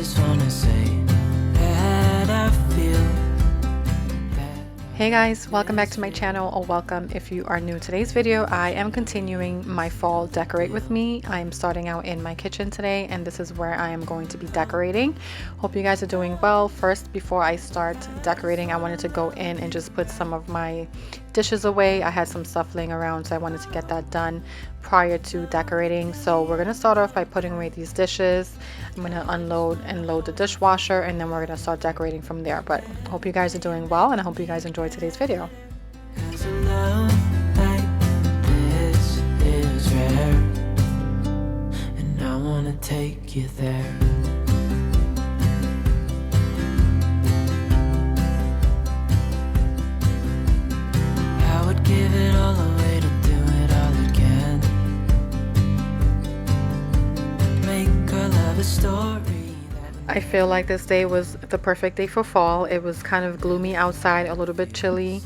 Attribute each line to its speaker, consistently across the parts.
Speaker 1: just wanna say that I feel.
Speaker 2: Hey guys, welcome back to my channel, or welcome if you are new. Today's video, I am continuing my fall decorate with me. I am starting out in my kitchen today, and this is where I am going to be decorating. Hope you guys are doing well. First, before I start decorating, I wanted to go in and just put some of my dishes away. I had some stuff laying around, so I wanted to get that done prior to decorating. So we're gonna start off by putting away these dishes. I'm gonna unload and load the dishwasher, and then we're gonna start decorating from there. But hope you guys are doing well, and I hope you guys enjoyed today's video.
Speaker 1: 'Cause a love like this is rare, and I wanna take you there. I would give it all away to do it all again. Make our love a story.
Speaker 2: I feel like this day was the perfect day for fall. It was kind of gloomy outside, a little bit chilly.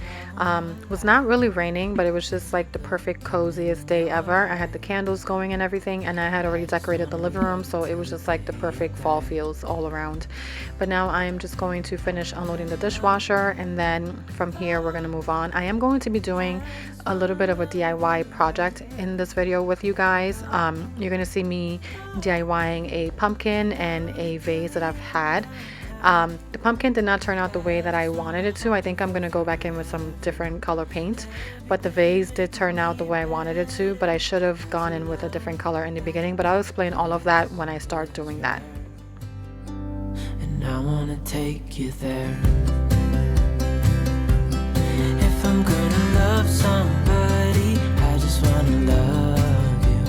Speaker 2: Was not really raining, but it was just like the perfect coziest day ever. I had the candles going and everything, and I had already decorated the living room, so it was just like the perfect fall feels all around. But now I am just going to finish unloading the dishwasher, and then from here we're going to move on. I am going to be doing a little bit of a DIY project in this video with you guys. You're going to see me DIYing a pumpkin and a vase that I've had. The pumpkin did not turn out the way that I wanted it to. I think I'm going to go back in with some different color paint, but the vase did turn out the way I wanted it to, but I should have gone in with a different color in the beginning, but I'll explain all of that when I start doing that.
Speaker 1: And I want to take you there. If I'm gonna love somebody, I just want to love you.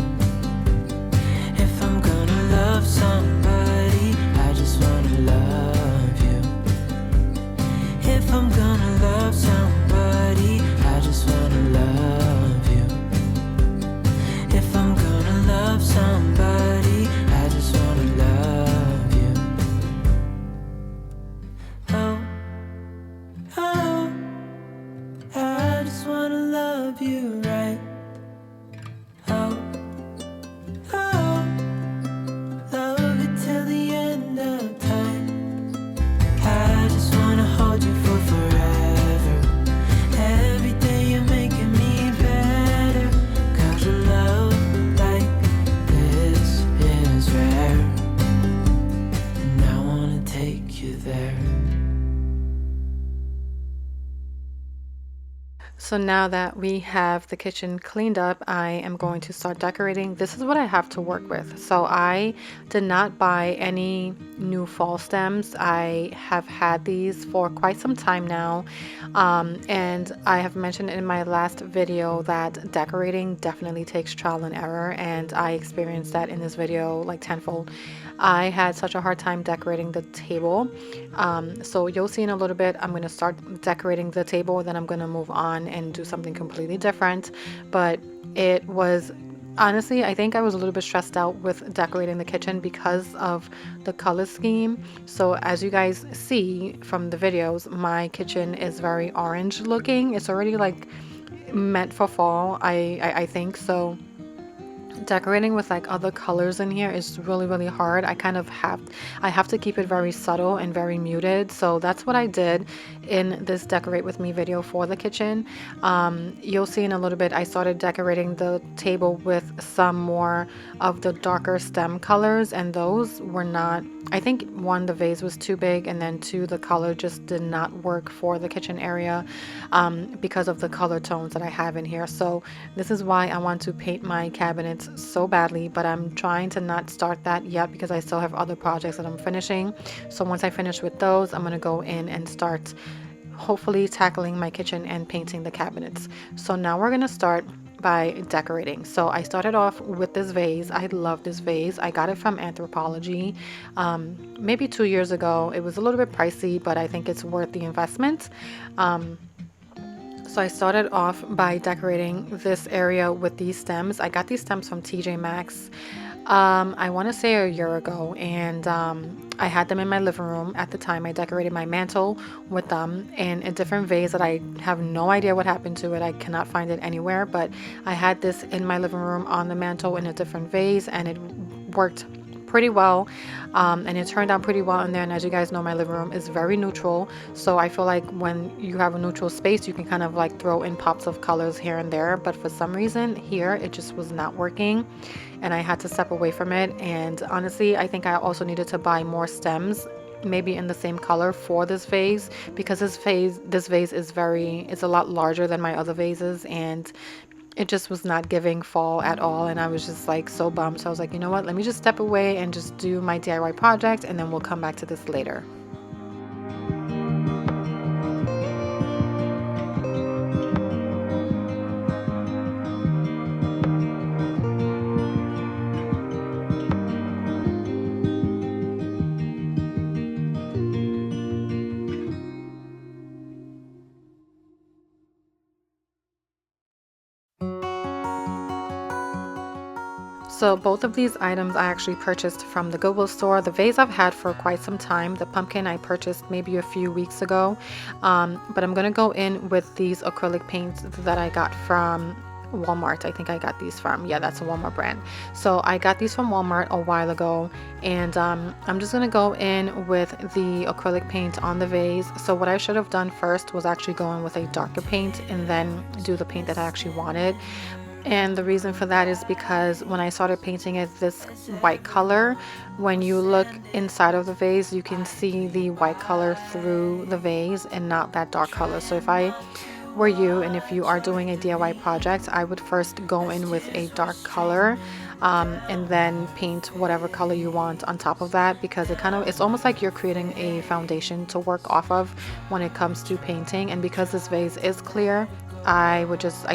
Speaker 1: If I'm gonna love somebody, I just want to love you. If I'm gonna love somebody, I just want to love you. If I'm gonna love somebody, I just want to love you. Oh, oh, I just want to love you right. Oh, oh, love you till the end of time. I just want to hold you for forever. Every day you're making me better. 'Cause a love like this is rare, and I want to take you there.
Speaker 2: So now that we have the kitchen cleaned up, I am going to start decorating. This is what I have to work with. So I did not buy any new fall stems. I have had these for quite some time now. And I have mentioned in my last video that decorating definitely takes trial and error, and I experienced that in this video like tenfold. I had such a hard time decorating the table. So you'll see in a little bit, I'm going to start decorating the table, then I'm going to move on and do something completely different. But it was honestly, I think I was a little bit stressed out with decorating the kitchen because of the color scheme. So as you guys see from the videos, my kitchen is very orange looking. It's already like meant for fall, I think. So decorating with like other colors in here is really hard. I have to keep it very subtle and very muted. So that's what I did in this decorate with me video for the kitchen. You'll see in a little bit, I started decorating the table with some more of the darker stem colors, and those were not, I think one, the vase was too big, and then two, the color just did not work for the kitchen area because of the color tones that I have in here. So this is why I want to paint my cabinets so badly, but I'm trying to not start that yet because I still have other projects that I'm finishing. So once I finish with those, I'm going to go in and start hopefully tackling my kitchen and painting the cabinets. So now we're going to start by decorating. So I started off with this vase. I love this vase. I got it from Anthropology maybe 2 years ago. It was a little bit pricey, but I think it's worth the investment. So I started off by decorating this area with these stems. I got these stems from TJ Maxx. I want to say a year ago, and I had them in my living room at the time. I decorated my mantle with them in a different vase that I have no idea what happened to it. I cannot find it anywhere, but I had this in my living room on the mantle in a different vase, and it worked pretty well, and it turned out pretty well in there. And as you guys know, my living room is very neutral, so I feel like when you have a neutral space, you can kind of like throw in pops of colors here and there. But for some reason here it just was not working, and I had to step away from it. And honestly, I think I also needed to buy more stems, maybe in the same color for this vase, because this vase is it's a lot larger than my other vases, and it just was not giving fall at all. And I was just like so bummed. So I was like, you know what, let me just step away and just do my DIY project, and then we'll come back to this later. So both of these items I actually purchased from the Goodwill store. The vase I've had for quite some time. The pumpkin I purchased maybe a few weeks ago. But I'm going to go in with these acrylic paints that I got from Walmart. I think I got these from, yeah, that's a Walmart brand. So I got these from Walmart a while ago, and I'm just going to go in with the acrylic paint on the vase. So what I should have done first was actually go in with a darker paint and then do the paint that I actually wanted. And the reason for that is because when I started painting it this white color, when you look inside of the vase, you can see the white color through the vase and not that dark color. So if I were you, and if you are doing a DIY project, I would first go in with a dark color, and then paint whatever color you want on top of that, because it's almost like you're creating a foundation to work off of when it comes to painting. And because this vase is clear, I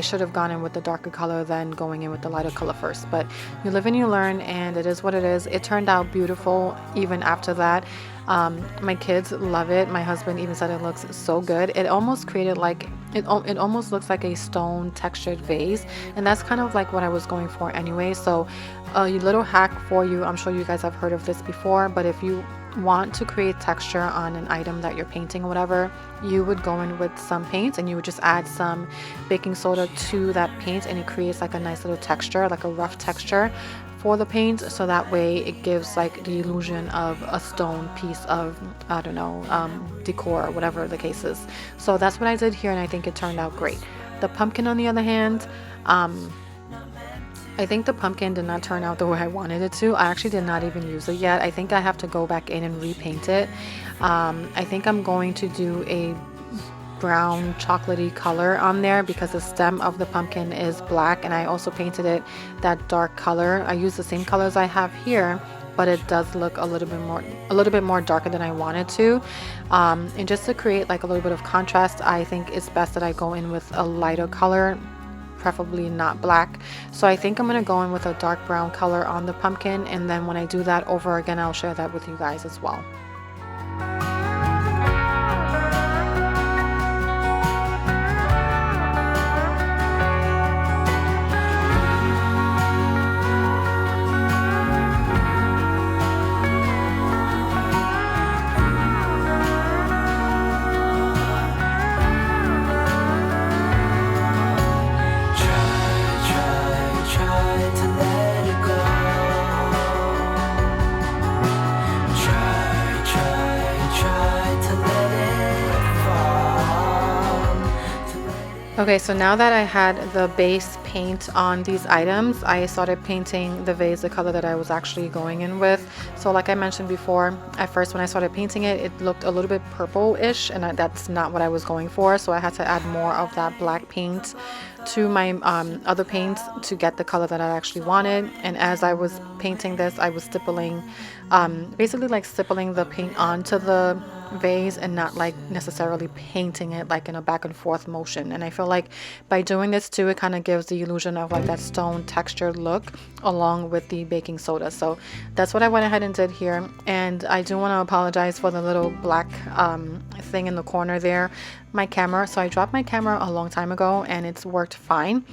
Speaker 2: should have gone in with the darker color than going in with the lighter color first. But you live and you learn, and it is what it is. It turned out beautiful even after that. My kids love it. My husband even said it looks so good. It almost created like it almost looks like a stone textured vase, and that's kind of like what I was going for anyway. So a little hack for you, I'm sure you guys have heard of this before, but if you want to create texture on an item that you're painting or whatever, you would go in with some paint and you would just add some baking soda to that paint, and it creates like a nice little texture, like a rough texture for the paint. So that way it gives like the illusion of a stone piece of, I don't know, decor or whatever the case is. So that's what I did here, and I think it turned out great. The pumpkin, on the other hand, I think the pumpkin did not turn out the way I wanted it to. I actually did not even use it yet. I think I have to go back in and repaint it. I think I'm going to do a brown chocolatey color on there, because the stem of the pumpkin is black, and I also painted it that dark color. I use the same colors I have here, but it does look a little bit more darker than I wanted to. And just to create like a little bit of contrast, I think it's best that I go in with a lighter color, preferably not black. So I think I'm going to go in with a dark brown color on the pumpkin, and then when I do that over again, I'll share that with you guys as well. Okay, so now that I had the base paint on these items, I started painting the vase the color that I was actually going in with. So like I mentioned before, at first when I started painting it, it looked a little bit purple-ish, and that's not what I was going for. So I had to add more of that black paint to my other paints to get the color that I actually wanted. And as I was painting this, I was stippling, basically like stippling the paint onto the vase and not like necessarily painting it like in a back and forth motion. And I feel like by doing this too, it kind of gives the illusion of like that stone textured look along with the baking soda. So that's what I went ahead and did here. And I do want to apologize for the little black thing in the corner there, my camera. So I dropped my camera a long time ago and it's worked fine,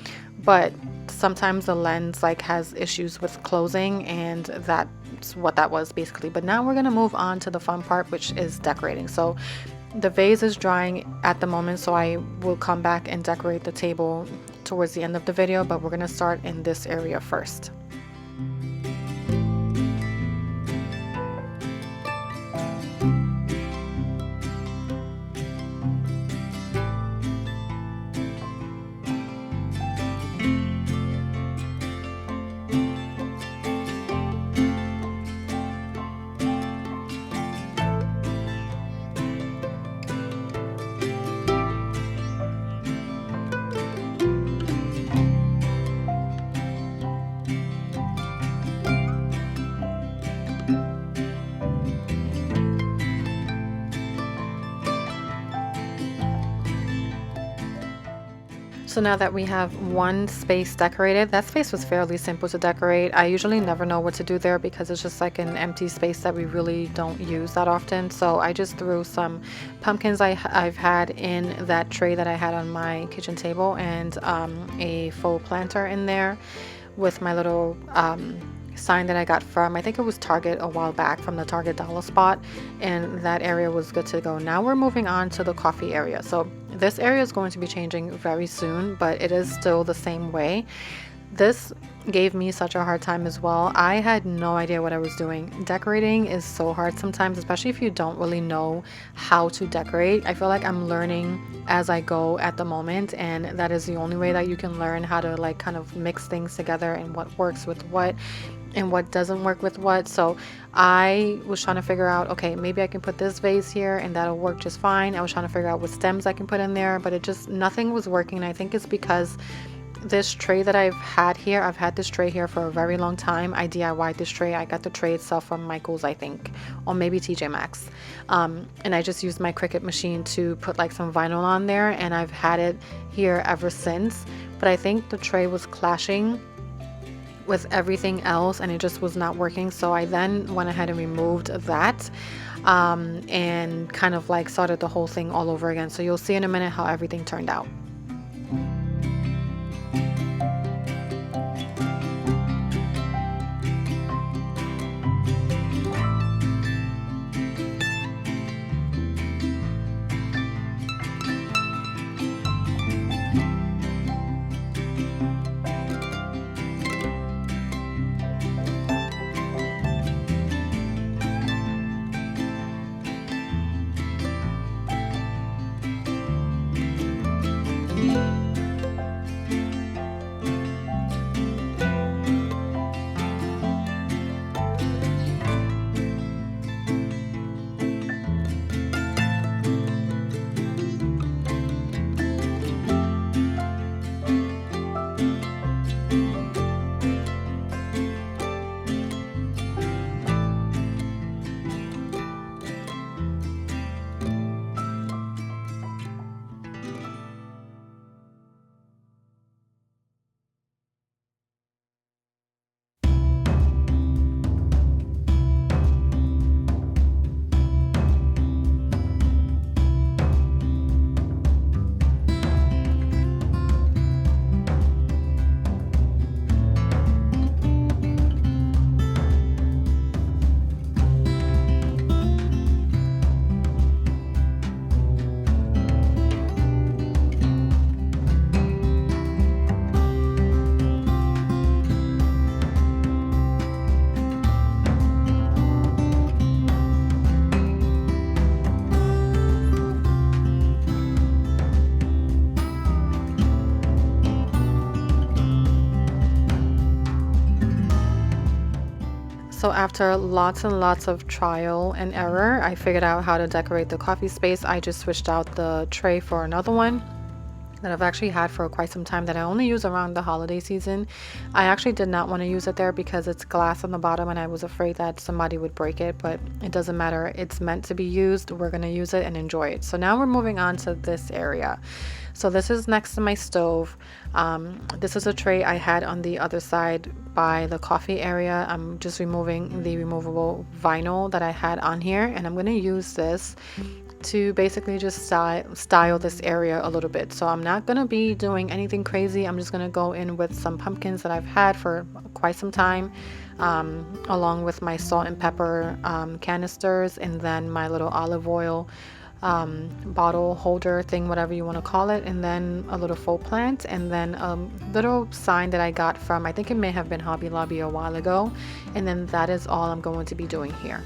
Speaker 2: but sometimes the lens like has issues with closing, and that's what that was basically. But now we're gonna move on to the fun part, which is decorating. So the vase is drying at the moment, so I will come back and decorate the table towards the end of the video, but we're gonna start in this area first. So now that we have one space decorated, that space was fairly simple to decorate. I usually never know what to do there because it's just like an empty space that we really don't use that often. So I just threw some pumpkins I've had in that tray that I had on my kitchen table, and a faux planter in there with my little sign that I got from, I think it was Target a while back, from the Target dollar spot, and that area was good to go. Now we're moving on to the coffee area. So this area is going to be changing very soon, but it is still the same way. This gave me such a hard time as well. I had no idea what I was doing. Decorating is so hard sometimes, especially if you don't really know how to decorate. I feel like I'm learning as I go at the moment, and that is the only way that you can learn how to like kind of mix things together and what works with what and what doesn't work with what. So I was trying to figure out, okay, maybe I can put this vase here and that'll work just fine. I was trying to figure out what stems I can put in there, but it just, nothing was working. And I think it's because this tray that I've had this tray here for a very long time. I DIY'd this tray. I got the tray itself from Michael's, I think, or maybe TJ Maxx. And I just used my Cricut machine to put like some vinyl on there, and I've had it here ever since. But I think the tray was clashing with everything else and it just was not working. So I then went ahead and removed that, and kind of like started the whole thing all over again. So you'll see in a minute how everything turned out. So after lots and lots of trial and error, I figured out how to decorate the coffee space. I just switched out the tray for another one that I've actually had for quite some time that I only use around the holiday season. I actually did not want to use it there because it's glass on the bottom and I was afraid that somebody would break it, but it doesn't matter. It's meant to be used. We're going to use it and enjoy it. So now we're moving on to this area. So this is next to my stove. This is a tray I had on the other side by the coffee area. I'm just removing the removable vinyl that I had on here, and I'm going to use this to basically just style this area a little bit. So I'm not going to be doing anything crazy. I'm just going to go in with some pumpkins that I've had for quite some time, along with my salt and pepper canisters, and then my little olive oil bottle holder thing, whatever you want to call it, and then a little faux plant, and then a little sign that I got from, I think it may have been Hobby Lobby a while ago, and then that is all I'm going to be doing here.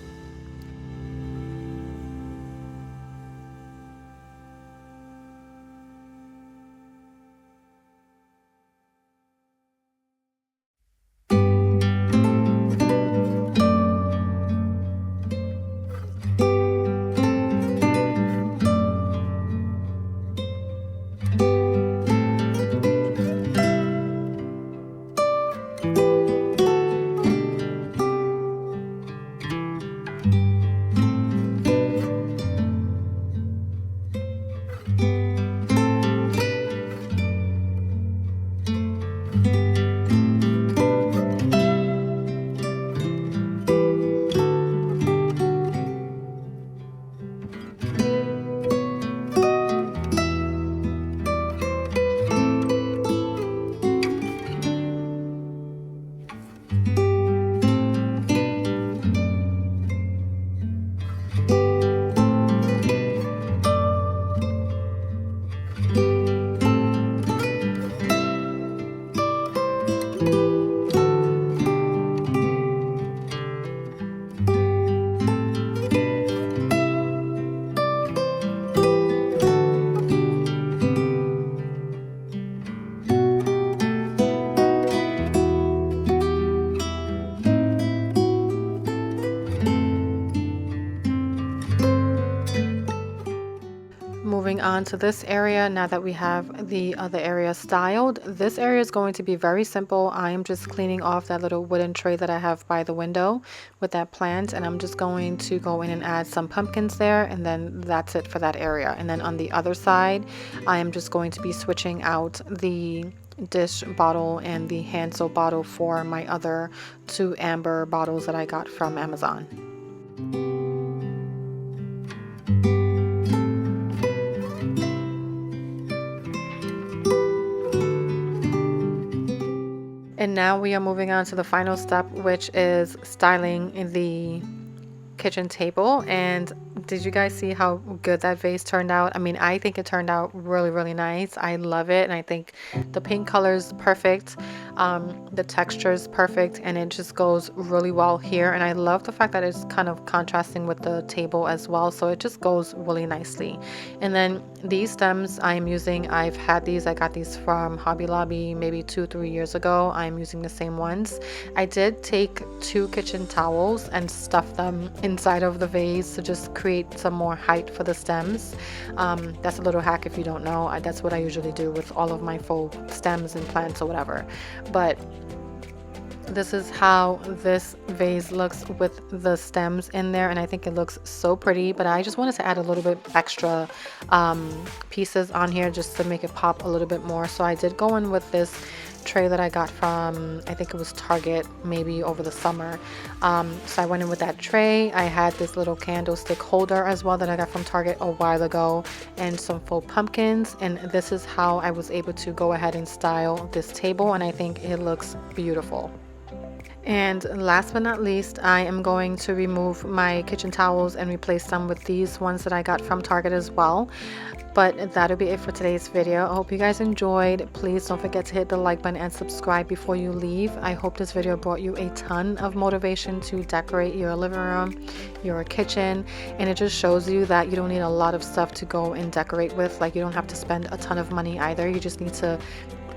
Speaker 2: moving on to this area now that we have the other area styled. This area is going to be very simple. I am just cleaning off that little wooden tray that I have by the window with that plant, and I'm just going to go in and add some pumpkins there, and then that's it for that area. And then on the other side, I am just going to be switching out the dish bottle and the hand soap bottle for my other 2 amber bottles that I got from Amazon. And now we are moving on to the final step, which is styling the kitchen table. And did you guys see how good that vase turned out? I mean, I think it turned out really, really nice. I love it, and I think the pink color is perfect. The texture is perfect, and it just goes really well here. And I love the fact that it's kind of contrasting with the table as well, so it just goes really nicely. And then these stems I'm using, I've had these, I got these from Hobby Lobby maybe 2-3 years ago. I'm using the same ones. I did take 2 kitchen towels and stuff them inside of the vase to just create some more height for the stems. That's a little hack if you don't know. That's what I usually do with all of my faux stems and plants or whatever. But this is how this vase looks with the stems in there, and I think it looks so pretty. But I just wanted to add a little bit extra pieces on here just to make it pop a little bit more. So I did go in with this tray that I got from, I think it was Target, maybe over the summer. So I went in with that tray. I had this little candlestick holder as well that I got from Target a while ago, and some faux pumpkins. And this is how I was able to go ahead and style this table, and I think it looks beautiful. And last but not least, I am going to remove my kitchen towels and replace them with these ones that I got from Target as well. But that'll be it for today's video. I hope you guys enjoyed. Please don't forget to hit the like button and subscribe before you leave. I hope this video brought you a ton of motivation to decorate your living room, your kitchen, and it just shows you that you don't need a lot of stuff to go and decorate with. Like, you don't have to spend a ton of money either. You just need to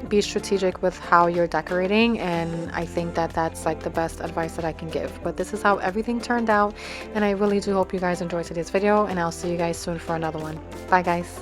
Speaker 2: be strategic with how you're decorating, and I think that that's like the best advice that I can give. But this is how everything turned out, and I really do hope you guys enjoyed today's video, and I'll see you guys soon for another one. Bye guys.